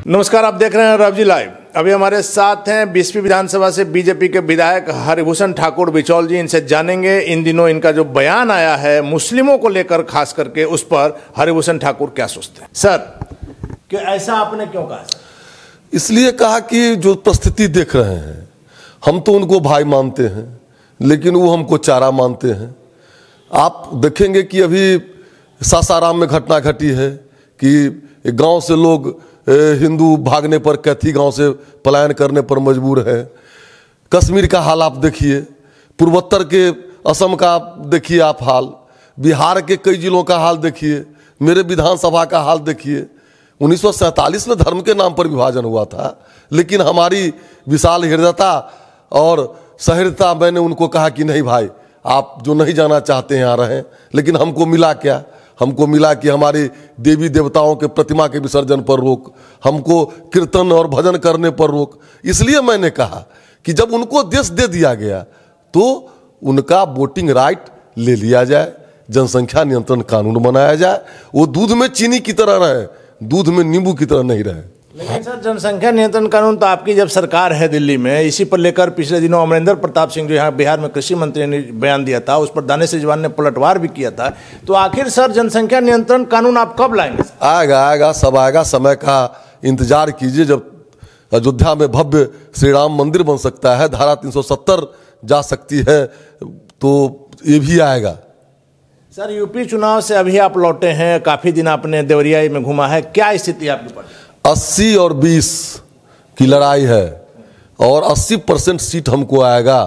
नमस्कार, आप देख रहे हैं रवजी लाइव। अभी हमारे साथ हैं 20वीं विधानसभा से बीजेपी के विधायक हरिभूषण ठाकुर बिचौल जी। इनसे जानेंगे इन दिनों इनका जो बयान आया है मुस्लिमों को लेकर, खास करके उस पर हरिभूषण ठाकुर क्या सोचते हैं। सर, कि ऐसा आपने क्यों कहा? इसलिए कहा कि जो परिस्थिति देख रहे हैं, हम तो उनको भाई मानते हैं लेकिन वो हमको चारा मानते हैं। आप देखेंगे कि अभी सासाराम में घटना घटी है कि गांव से लोग हिंदू भागने पर, कैथी गांव से पलायन करने पर मजबूर है। कश्मीर का हाल आप देखिए, पूर्वोत्तर के असम का देखिए आप हाल, बिहार के कई जिलों का हाल देखिए, मेरे विधानसभा का हाल देखिए। 1947 में धर्म के नाम पर विभाजन हुआ था, लेकिन हमारी विशाल हृदयता और सहृदयता, मैंने उनको कहा कि नहीं भाई, आप जो नहीं जाना चाहते हैं आ रहे हैं। लेकिन हमको मिला क्या? हमको मिला कि हमारे देवी देवताओं के प्रतिमा के विसर्जन पर रोक, हमको कीर्तन और भजन करने पर रोक। इसलिए मैंने कहा कि जब उनको देश दे दिया गया तो उनका वोटिंग राइट ले लिया जाए, जनसंख्या नियंत्रण कानून बनाया जाए, वो दूध में चीनी की तरह रहे, दूध में नींबू की तरह नहीं रहे। लेकिन सर, जनसंख्या नियंत्रण कानून तो आपकी जब सरकार है दिल्ली में, इसी पर लेकर पिछले दिनों अमरिंदर प्रताप सिंह जो यहाँ बिहार में कृषि मंत्री ने बयान दिया था, उस पर दानिश रिजवान ने पलटवार भी किया था। तो आखिर सर, जनसंख्या नियंत्रण कानून आप कब लाएंगे? आएगा, सब आएगा। समय का इंतजार कीजिए। जब अयोध्या में भव्य श्री राम मंदिर बन सकता है, धारा 370 जा सकती है, तो ये भी आएगा। सर, यूपी चुनाव से अभी आप लौटे हैं, काफी दिन आपने देवरिया में घूमा है, क्या स्थिति आपकी पड़ी? 80 और 20 की लड़ाई है और 80% सीट हमको आएगा।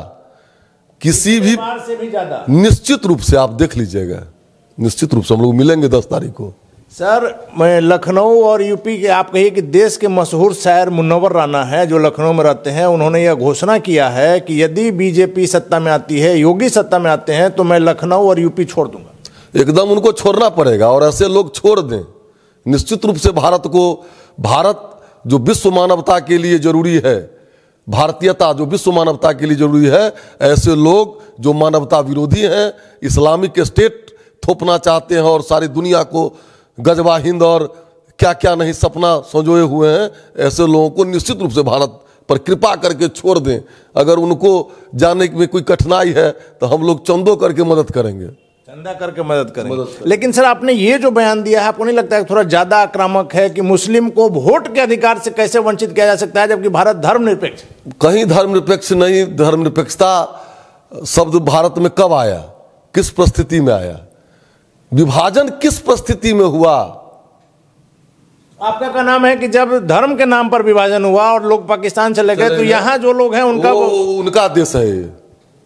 किसी भी से भी ज्यादा निश्चित रूप से आप देख लीजिएगा, निश्चित रूप से हम लोग मिलेंगे 10 तारीख को। सर, मैं लखनऊ और यूपी के, आप कहिए कि देश के मशहूर शायर मुन्नवर राना है जो लखनऊ में रहते हैं, उन्होंने यह घोषणा किया है कि यदि बीजेपी सत्ता में आती है, योगी सत्ता में आते हैं, तो मैं लखनऊ और यूपी छोड़ दूंगा। एकदम उनको छोड़ना पड़ेगा और ऐसे लोग छोड़ दें। निश्चित रूप से भारत जो विश्व मानवता के लिए जरूरी है, भारतीयता जो विश्व मानवता के लिए जरूरी है, ऐसे लोग जो मानवता विरोधी हैं, इस्लामिक स्टेट थोपना चाहते हैं और सारी दुनिया को गजवा हिंद और क्या क्या नहीं सपना संजोए हुए हैं, ऐसे लोगों को निश्चित रूप से भारत पर कृपा करके छोड़ दें। अगर उनको जाने में कोई कठिनाई है तो हम लोग चंदो करके मदद करेंगे, चंदा करके मदद करेंगे। लेकिन सर, आपने ये जो बयान दिया है, आपको नहीं लगता है थोड़ा ज्यादा आक्रामक है कि मुस्लिम को वोट के अधिकार से कैसे वंचित किया जा सकता है, जबकि भारत धर्मनिरपेक्ष? कहीं धर्मनिरपेक्ष नहीं। धर्मनिरपेक्षता शब्द भारत में कब आया, किस परिस्थिति में आया, विभाजन किस परिस्थिति में हुआ? आपका क्या नाम है कि जब धर्म के नाम पर विभाजन हुआ और लोग पाकिस्तान चले गए, तो यहाँ जो लोग हैं उनका देश है,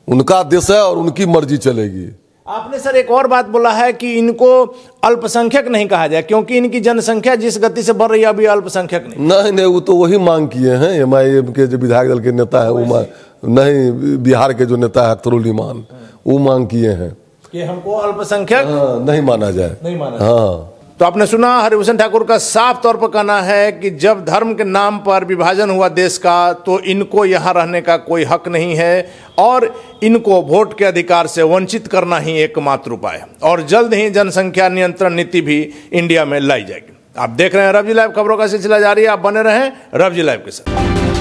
उनका देश है और उनकी मर्जी चलेगी। आपने सर एक और बात बोला है कि इनको अल्पसंख्यक नहीं कहा जाए, क्योंकि इनकी जनसंख्या जिस गति से बढ़ रही है अभी अल्पसंख्यक नहीं। वो तो वही मांग किए हैं। एमआईएम के जो विधायक दल के नेता है वो नहीं, बिहार के जो नेता है अख्तरुल ईमान, वो मांग किए हैं कि हमको अल्पसंख्यक नहीं माना जाए, नहीं माना। हाँ। तो आपने सुना, हरिभूषण ठाकुर का साफ तौर पर कहना है कि जब धर्म के नाम पर विभाजन हुआ देश का, तो इनको यहाँ रहने का कोई हक नहीं है और इनको वोट के अधिकार से वंचित करना ही एकमात्र उपाय है। और जल्द ही जनसंख्या नियंत्रण नीति भी इंडिया में लाई जाएगी। आप देख रहे हैं रवजी लाइव, खबरों का सिलसिला जारी है। आप बने रहें रवजी लाइव के साथ।